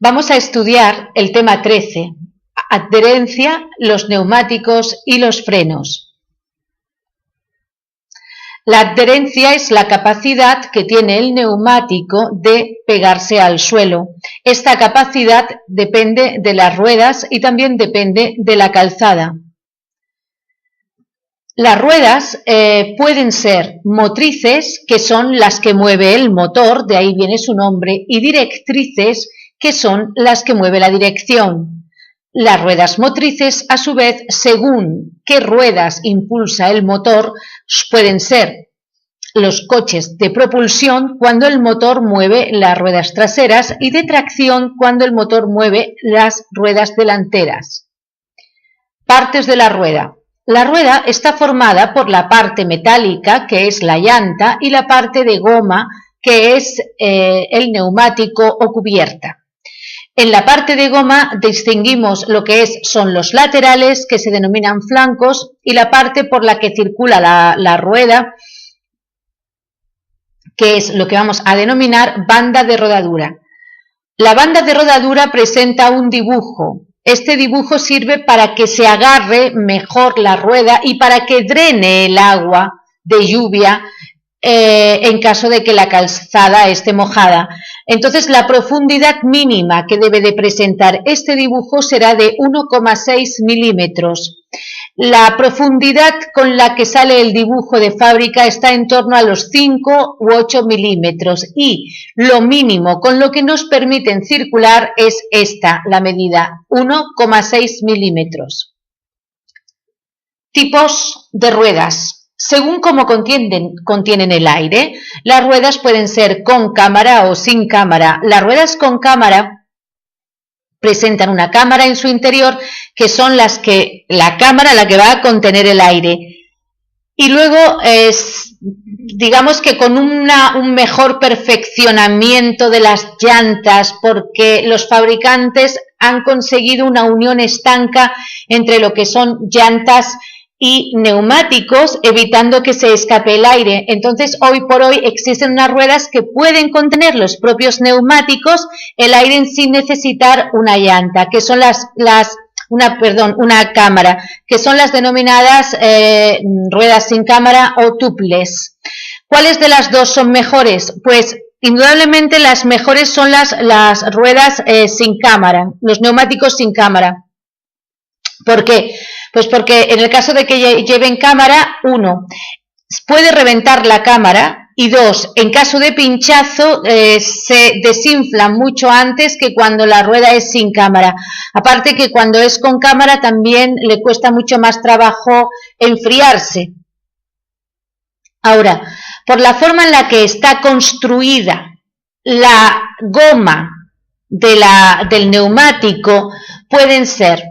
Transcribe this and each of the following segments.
Vamos a estudiar el tema 13, adherencia, los neumáticos y los frenos. La adherencia es la capacidad que tiene el neumático de pegarse al suelo. Esta capacidad depende de las ruedas y también depende de la calzada. Las ruedas pueden ser motrices, que son las que mueve el motor, de ahí viene su nombre, y directrices, que son las que mueve la dirección. Las ruedas motrices, a su vez, según qué ruedas impulsa el motor, pueden ser los coches de propulsión cuando el motor mueve las ruedas traseras y de tracción cuando el motor mueve las ruedas delanteras. Partes de la rueda. La rueda está formada por la parte metálica, que es la llanta, y la parte de goma, que es el neumático o cubierta. En la parte de goma distinguimos lo que son los laterales, que se denominan flancos, y la parte por la que circula la rueda, que es lo que vamos a denominar banda de rodadura. La banda de rodadura presenta un dibujo. Este dibujo sirve para que se agarre mejor la rueda y para que drene el agua de lluvia en caso de que la calzada esté mojada. Entonces, la profundidad mínima que debe de presentar este dibujo será de 1,6 milímetros. La profundidad con la que sale el dibujo de fábrica está en torno a los 5 u 8 milímetros y lo mínimo con lo que nos permiten circular es esta, la medida, 1,6 milímetros. Tipos de ruedas. Según cómo contienen el aire, las ruedas pueden ser con cámara o sin cámara. Las ruedas con cámara presentan una cámara en su interior, que son la cámara la que va a contener el aire. Y luego, digamos que con un mejor perfeccionamiento de las llantas, porque los fabricantes han conseguido una unión estanca entre lo que son llantas y neumáticos, evitando que se escape el aire. Entonces, hoy por hoy existen unas ruedas que pueden contener los propios neumáticos, el aire sin necesitar una llanta, que son una cámara, que son las denominadas ruedas sin cámara o tubeless. ¿Cuáles de las dos son mejores? Pues indudablemente las mejores son las ruedas sin cámara, los neumáticos sin cámara. ¿Por qué? Pues porque en el caso de que lleven cámara, 1, puede reventar la cámara, y 2, en caso de pinchazo se desinfla mucho antes que cuando la rueda es sin cámara. Aparte que cuando es con cámara también le cuesta mucho más trabajo enfriarse. Ahora, por la forma en la que está construida la goma del neumático, pueden ser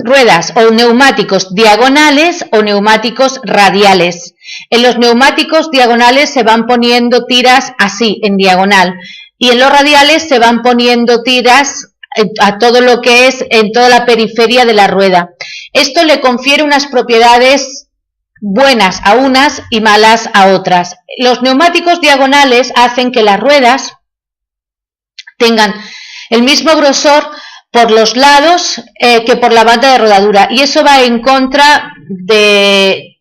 ruedas o neumáticos diagonales o neumáticos radiales. En los neumáticos diagonales se van poniendo tiras así, en diagonal, y en los radiales se van poniendo tiras a todo lo que es en toda la periferia de la rueda. Esto le confiere unas propiedades buenas a unas y malas a otras. Los neumáticos diagonales hacen que las ruedas tengan el mismo grosor por los lados que por la banda de rodadura, y eso va en contra de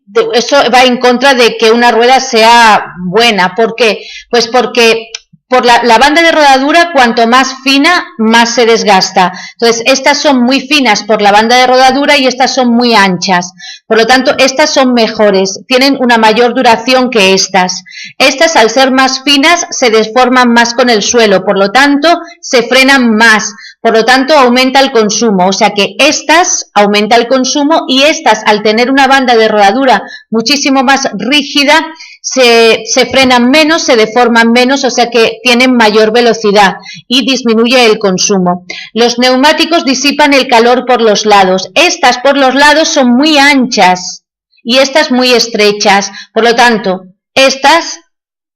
que una rueda sea buena. ¿Por qué? Pues porque por la banda de rodadura, cuanto más fina, más se desgasta. Entonces, estas son muy finas por la banda de rodadura y estas son muy anchas. Por lo tanto, estas son mejores, tienen una mayor duración que estas. Estas, al ser más finas, se deforman más con el suelo, por lo tanto, se frenan más. Por lo tanto, aumenta el consumo, o sea que estas aumenta el consumo, y estas, al tener una banda de rodadura muchísimo más rígida, se frenan menos, se deforman menos, o sea que tienen mayor velocidad y disminuye el consumo. Los neumáticos disipan el calor por los lados. Estas por los lados son muy anchas y estas muy estrechas, por lo tanto, estas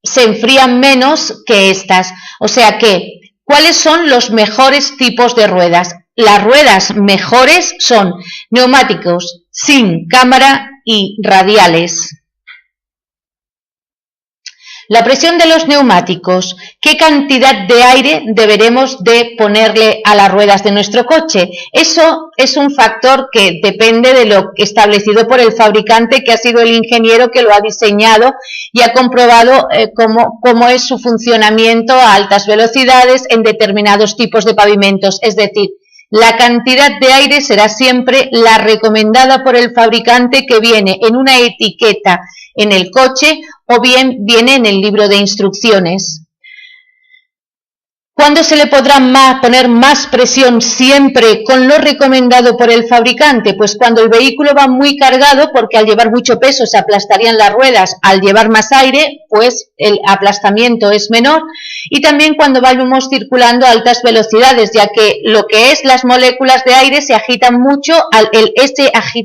se enfrían menos que estas, o sea que ¿cuáles son los mejores tipos de ruedas? Las ruedas mejores son neumáticos sin cámara y radiales. La presión de los neumáticos. ¿Qué cantidad de aire deberemos de ponerle a las ruedas de nuestro coche? Eso es un factor que depende de lo establecido por el fabricante, que ha sido el ingeniero que lo ha diseñado y ha comprobado cómo es su funcionamiento a altas velocidades en determinados tipos de pavimentos. Es decir, la cantidad de aire será siempre la recomendada por el fabricante, que viene en una etiqueta en el coche o bien viene en el libro de instrucciones. ¿Cuándo se le podrá poner más presión siempre con lo recomendado por el fabricante? Pues cuando el vehículo va muy cargado, porque al llevar mucho peso se aplastarían las ruedas. Al llevar más aire, pues el aplastamiento es menor. Y también cuando vayamos circulando a altas velocidades, ya que lo que es las moléculas de aire se agitan mucho,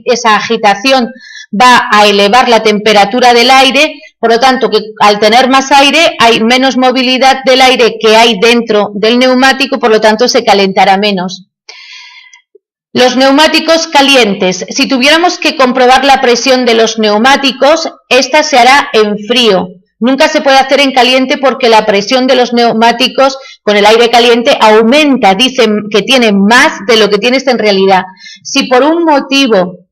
esa agitación va a elevar la temperatura del aire, por lo tanto, que al tener más aire hay menos movilidad del aire que hay dentro del neumático, por lo tanto se calentará menos. Los neumáticos calientes. Si tuviéramos que comprobar la presión de los neumáticos, esta se hará en frío. Nunca se puede hacer en caliente porque la presión de los neumáticos con el aire caliente aumenta, dicen que tiene más de lo que tienes en realidad. Si por un motivo,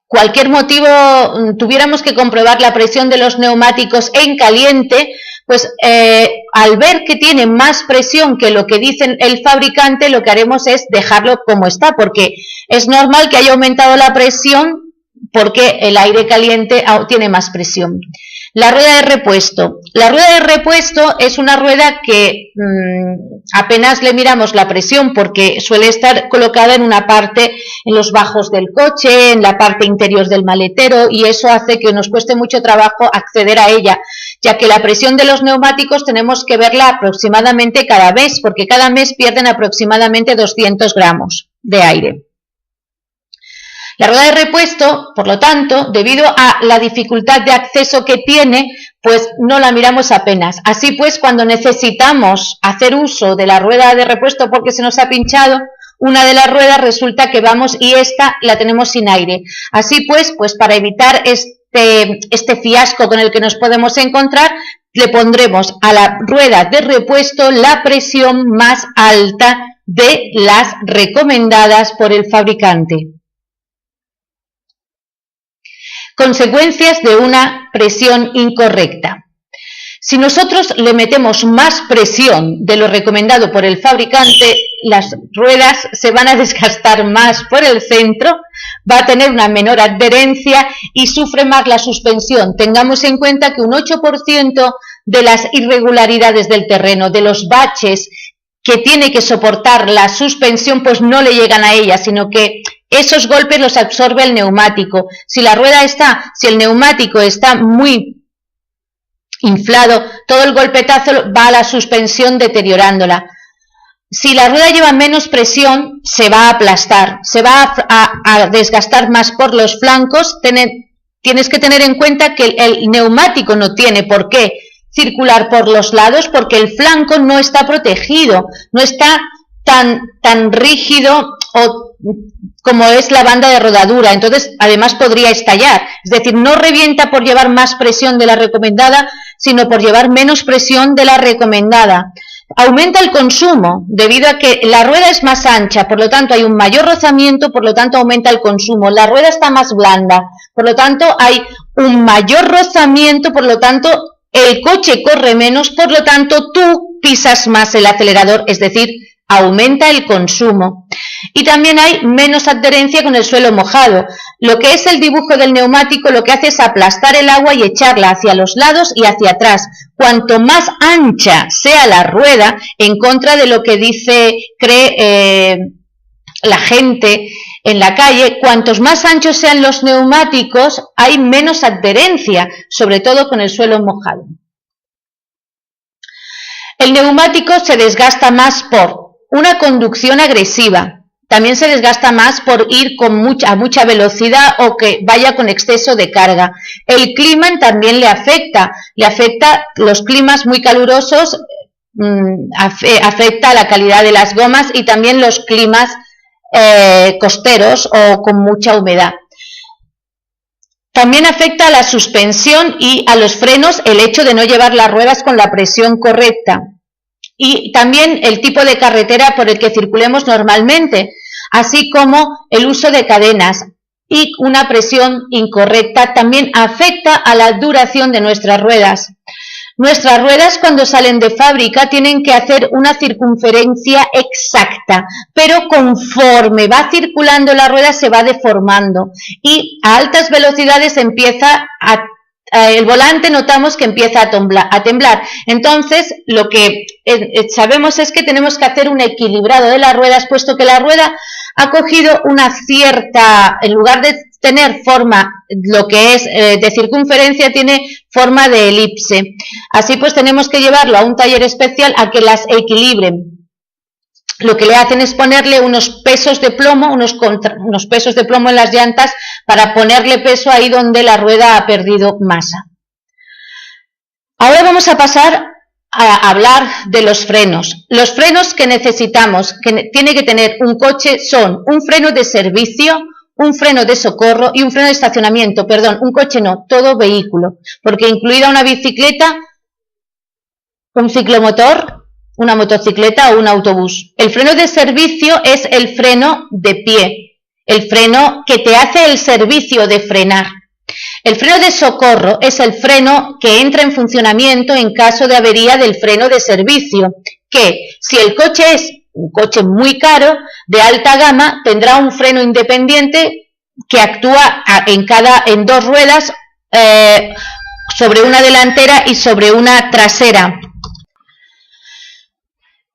cualquier motivo, tuviéramos que comprobar la presión de los neumáticos en caliente, pues al ver que tiene más presión que lo que dice el fabricante, lo que haremos es dejarlo como está, porque es normal que haya aumentado la presión porque el aire caliente tiene más presión. La rueda de repuesto. La rueda de repuesto es una rueda que apenas le miramos la presión porque suele estar colocada en una parte, en los bajos del coche, en la parte interior del maletero, y eso hace que nos cueste mucho trabajo acceder a ella, ya que la presión de los neumáticos tenemos que verla aproximadamente cada mes, porque cada mes pierden aproximadamente 200 gramos de aire. La rueda de repuesto, por lo tanto, debido a la dificultad de acceso que tiene, pues no la miramos apenas. Así pues, cuando necesitamos hacer uso de la rueda de repuesto porque se nos ha pinchado una de las ruedas, resulta que vamos y esta la tenemos sin aire. Así pues para evitar este fiasco con el que nos podemos encontrar, le pondremos a la rueda de repuesto la presión más alta de las recomendadas por el fabricante. Consecuencias de una presión incorrecta. Si nosotros le metemos más presión de lo recomendado por el fabricante, las ruedas se van a desgastar más por el centro, va a tener una menor adherencia y sufre más la suspensión. Tengamos en cuenta que un 8% de las irregularidades del terreno, de los baches que tiene que soportar la suspensión, pues no le llegan a ella, sino que esos golpes los absorbe el neumático. Si el neumático está muy inflado, todo el golpetazo va a la suspensión deteriorándola. Si la rueda lleva menos presión, se va a aplastar, se va a desgastar más por los flancos. Tienes que tener en cuenta que el neumático no tiene por qué circular por los lados, porque el flanco no está protegido, no está tan rígido como es la banda de rodadura, entonces además podría estallar. Es decir, no revienta por llevar más presión de la recomendada, sino por llevar menos presión de la recomendada. Aumenta el consumo, debido a que la rueda es más ancha, por lo tanto hay un mayor rozamiento, por lo tanto aumenta el consumo. La rueda está más blanda, por lo tanto hay un mayor rozamiento, por lo tanto el coche corre menos, por lo tanto tú pisas más el acelerador, es decir, aumenta el consumo. Y también hay menos adherencia con el suelo mojado. Lo que es el dibujo del neumático lo que hace es aplastar el agua y echarla hacia los lados y hacia atrás. Cuanto más ancha sea la rueda, en contra de lo que cree la gente en la calle, cuantos más anchos sean los neumáticos, hay menos adherencia, sobre todo con el suelo mojado. El neumático se desgasta más por una conducción agresiva. También se desgasta más por ir a mucha velocidad o que vaya con exceso de carga. El clima también le afecta. Los climas muy calurosos, afecta la calidad de las gomas, y también los climas costeros o con mucha humedad. También afecta a la suspensión y a los frenos el hecho de no llevar las ruedas con la presión correcta. Y también el tipo de carretera por el que circulemos normalmente, así como el uso de cadenas y una presión incorrecta también afecta a la duración de nuestras ruedas. Nuestras ruedas cuando salen de fábrica tienen que hacer una circunferencia exacta, pero conforme va circulando la rueda se va deformando y a altas velocidades empieza el volante notamos que empieza a temblar. Entonces, lo que sabemos es que tenemos que hacer un equilibrado de las ruedas, puesto que la rueda ha cogido una cierta, en lugar de tener forma, lo que es de circunferencia, tiene forma de elipse. Así pues, tenemos que llevarlo a un taller especial a que las equilibren. Lo que le hacen es ponerle unos pesos de plomo, unos pesos de plomo en las llantas para ponerle peso ahí donde la rueda ha perdido masa. Ahora vamos a pasar a hablar de los frenos. Los frenos que necesitamos, que tiene que tener un coche, son un freno de servicio, un freno de socorro y un freno de estacionamiento. Perdón, un coche no, todo vehículo, porque incluida una bicicleta, un ciclomotor, una motocicleta o un autobús. El freno de servicio es el freno de pie, el freno que te hace el servicio de frenar. El freno de socorro es el freno que entra en funcionamiento en caso de avería del freno de servicio, que si el coche es un coche muy caro, de alta gama, tendrá un freno independiente que actúa en dos ruedas, sobre una delantera y sobre una trasera.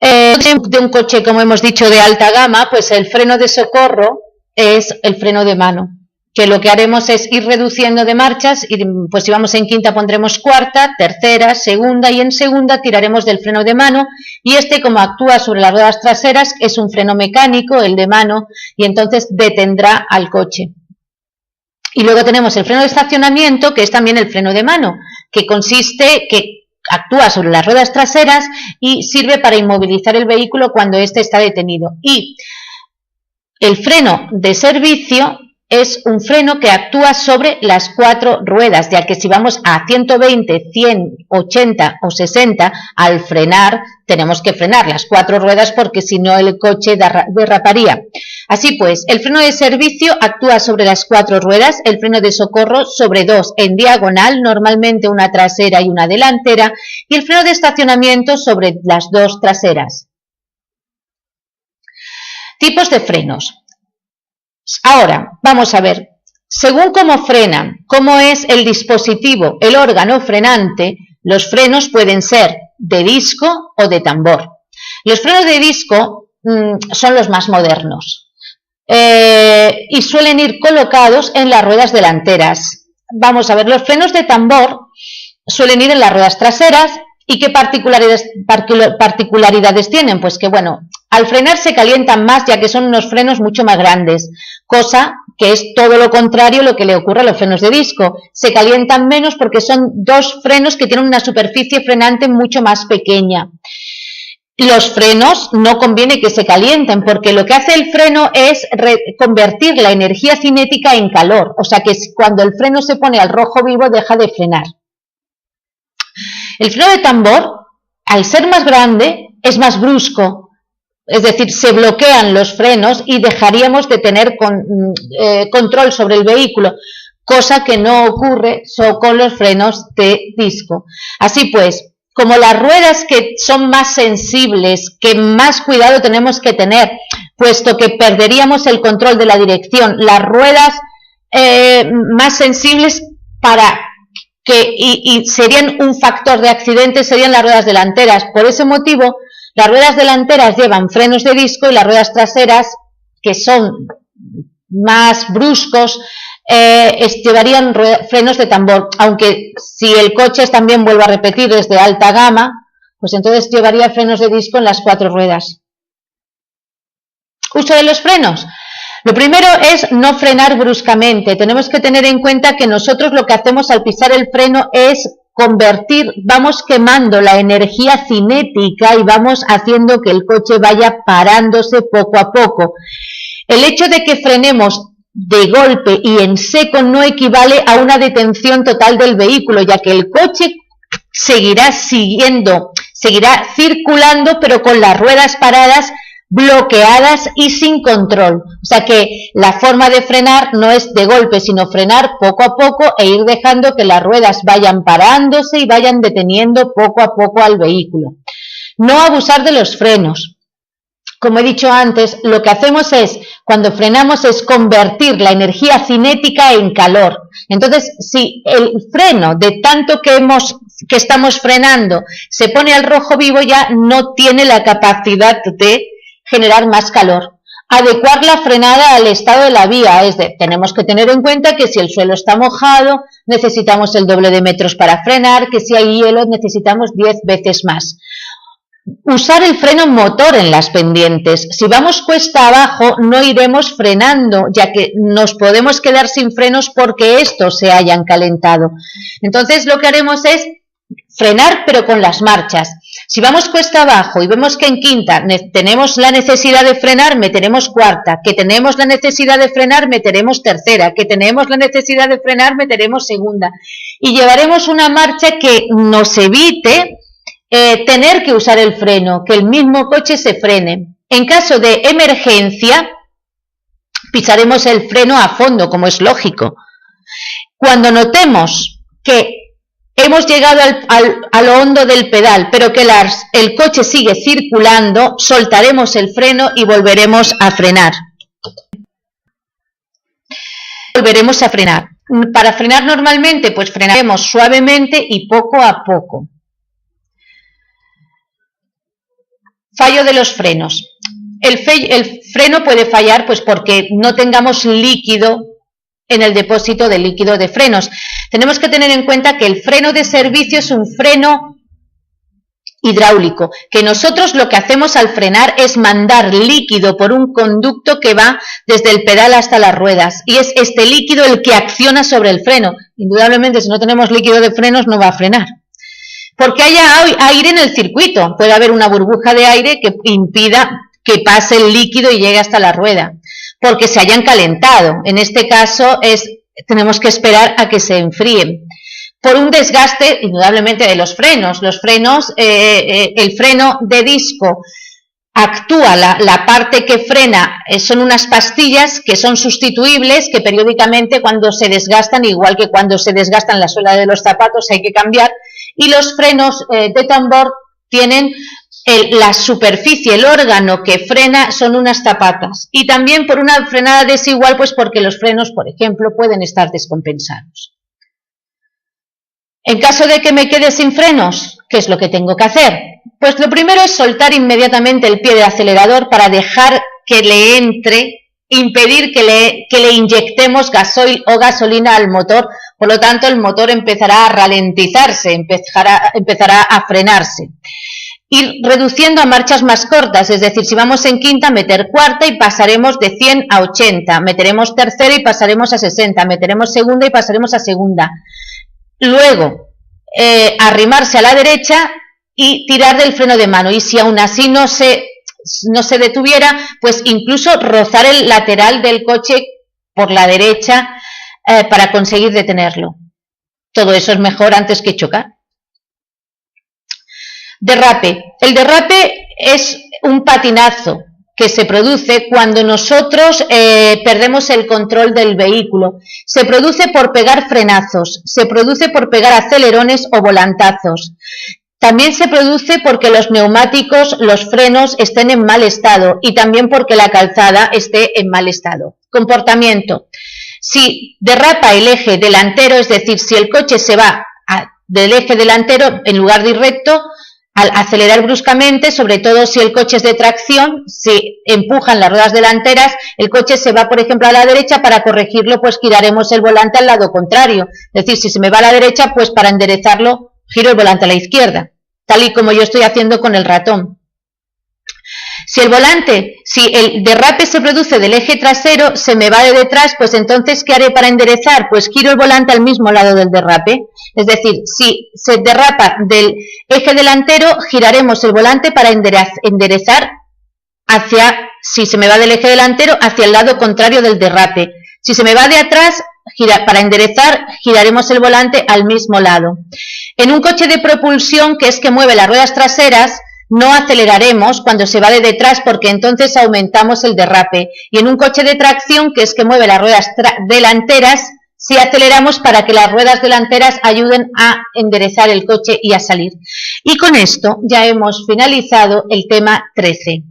De un coche, como hemos dicho, de alta gama, pues el freno de socorro es el freno de mano, que lo que haremos es ir reduciendo de marchas, y pues si vamos en quinta pondremos cuarta, tercera, segunda, y en segunda tiraremos del freno de mano, y este, como actúa sobre las ruedas traseras, es un freno mecánico, el de mano, y entonces detendrá al coche. Y luego tenemos el freno de estacionamiento, que es también el freno de mano, que consiste que actúa sobre las ruedas traseras y sirve para inmovilizar el vehículo cuando éste está detenido. Y el freno de servicio es un freno que actúa sobre las cuatro ruedas, ya que si vamos a 120, 100, 80 o 60, al frenar tenemos que frenar las cuatro ruedas porque si no el coche derraparía. Así pues, el freno de servicio actúa sobre las cuatro ruedas, el freno de socorro sobre dos en diagonal, normalmente una trasera y una delantera, y el freno de estacionamiento sobre las dos traseras. Tipos de frenos. Ahora, vamos a ver, según cómo frenan, cómo es el dispositivo, el órgano frenante, los frenos pueden ser de disco o de tambor. Los frenos de disco son los más modernos y suelen ir colocados en las ruedas delanteras. Vamos a ver, los frenos de tambor suelen ir en las ruedas traseras. ¿Y qué particularidades tienen? Pues que, bueno, al frenar se calientan más, ya que son unos frenos mucho más grandes, cosa que es todo lo contrario a lo que le ocurre a los frenos de disco. Se calientan menos porque son dos frenos que tienen una superficie frenante mucho más pequeña. Los frenos no conviene que se calienten, porque lo que hace el freno es convertir la energía cinética en calor, o sea que cuando el freno se pone al rojo vivo deja de frenar. El freno de tambor, al ser más grande, es más brusco, es decir, se bloquean los frenos y dejaríamos de tener control sobre el vehículo, cosa que no ocurre con los frenos de disco. Así pues, como las ruedas que son más sensibles, que más cuidado tenemos que tener, puesto que perderíamos el control de la dirección, las ruedas más sensibles y serían un factor de accidente serían las ruedas delanteras. Por ese motivo, las ruedas delanteras llevan frenos de disco y las ruedas traseras, que son más bruscos, llevarían frenos de tambor, aunque si el coche también, vuelvo a repetir, es de alta gama, pues entonces llevaría frenos de disco en las cuatro ruedas. Uso de los frenos. Lo primero es no frenar bruscamente. Tenemos que tener en cuenta que nosotros lo que hacemos al pisar el freno es vamos quemando la energía cinética y vamos haciendo que el coche vaya parándose poco a poco. El hecho de que frenemos de golpe y en seco no equivale a una detención total del vehículo, ya que el coche seguirá circulando, pero con las ruedas paradas, bloqueadas y sin control. O sea que la forma de frenar no es de golpe, sino frenar poco a poco e ir dejando que las ruedas vayan parándose y vayan deteniendo poco a poco al vehículo. No abusar de los frenos. Como he dicho antes, lo que hacemos cuando frenamos es convertir la energía cinética en calor. Entonces, si el freno de tanto que estamos frenando se pone al rojo vivo, ya no tiene la capacidad de generar más calor. Adecuar la frenada al estado de la vía, tenemos que tener en cuenta que si el suelo está mojado, necesitamos el doble de metros para frenar, que si hay hielo necesitamos 10 veces más. Usar el freno motor en las pendientes. Si vamos cuesta abajo no iremos frenando, ya que nos podemos quedar sin frenos porque estos se hayan calentado. Entonces lo que haremos es frenar pero con las marchas. Si vamos cuesta abajo y vemos que en quinta tenemos la necesidad de frenar, meteremos cuarta, que tenemos la necesidad de frenar, meteremos tercera, que tenemos la necesidad de frenar, meteremos segunda. Y llevaremos una marcha que nos evite tener que usar el freno, que el mismo coche se frene. En caso de emergencia, pisaremos el freno a fondo, como es lógico. Cuando notemos que hemos llegado a lo hondo del pedal, pero que el coche sigue circulando, soltaremos el freno y volveremos a frenar. Para frenar normalmente, pues frenaremos suavemente y poco a poco. Fallo de los frenos. El freno puede fallar pues porque no tengamos líquido en el depósito de líquido de frenos. Tenemos que tener en cuenta que el freno de servicio es un freno hidráulico, que nosotros lo que hacemos al frenar es mandar líquido por un conducto que va desde el pedal hasta las ruedas, y es este líquido el que acciona sobre el freno. Indudablemente, si no tenemos líquido de frenos no va a frenar. Porque haya aire en el circuito, puede haber una burbuja de aire que impida que pase el líquido y llegue hasta la rueda, porque se hayan calentado. En este caso tenemos que esperar a que se enfríen. Por un desgaste, indudablemente, de los frenos. El freno de disco actúa, la parte que frena son unas pastillas que son sustituibles, que periódicamente cuando se desgastan, igual que cuando se desgastan la suela de los zapatos, hay que cambiar. Y los frenos de tambor tienen la superficie, el órgano que frena son unas zapatas. Y también por una frenada desigual, pues porque los frenos, por ejemplo, pueden estar descompensados. En caso de que me quede sin frenos, ¿qué es lo que tengo que hacer? Pues lo primero es soltar inmediatamente el pie del acelerador para dejar que le entre, impedir que le inyectemos gasoil o gasolina al motor. Por lo tanto, el motor empezará a ralentizarse, empezará a frenarse. Ir reduciendo a marchas más cortas, es decir, si vamos en quinta, meter cuarta y pasaremos de 100 a 80, meteremos tercera y pasaremos a 60, meteremos segunda y pasaremos a segunda. Luego, arrimarse a la derecha y tirar del freno de mano, y si aún así no se detuviera, pues incluso rozar el lateral del coche por la derecha para conseguir detenerlo. Todo eso es mejor antes que chocar. Derrape. El derrape es un patinazo que se produce cuando nosotros perdemos el control del vehículo. Se produce por pegar frenazos, se produce por pegar acelerones o volantazos. También se produce porque los neumáticos, los frenos estén en mal estado, y también porque la calzada esté en mal estado. Comportamiento. Si derrapa el eje delantero, es decir, si el coche se va del eje delantero en lugar de ir recto, al acelerar bruscamente, sobre todo si el coche es de tracción, si empujan las ruedas delanteras, el coche se va, por ejemplo, a la derecha. Para corregirlo, pues giraremos el volante al lado contrario. Es decir, si se me va a la derecha, pues para enderezarlo, giro el volante a la izquierda, tal y como yo estoy haciendo con el ratón. Si el derrape se produce del eje trasero, se me va de detrás, pues entonces, ¿qué haré para enderezar? Pues giro el volante al mismo lado del derrape. Es decir, si se derrapa del eje delantero, giraremos el volante para enderezar si se me va del eje delantero, hacia el lado contrario del derrape. Si se me va de atrás, para enderezar, giraremos el volante al mismo lado. En un coche de propulsión, que es que mueve las ruedas traseras, no aceleraremos cuando se va de detrás porque entonces aumentamos el derrape. Y en un coche de tracción, que es que mueve las ruedas delanteras, sí aceleramos para que las ruedas delanteras ayuden a enderezar el coche y a salir. Y con esto ya hemos finalizado el tema 13.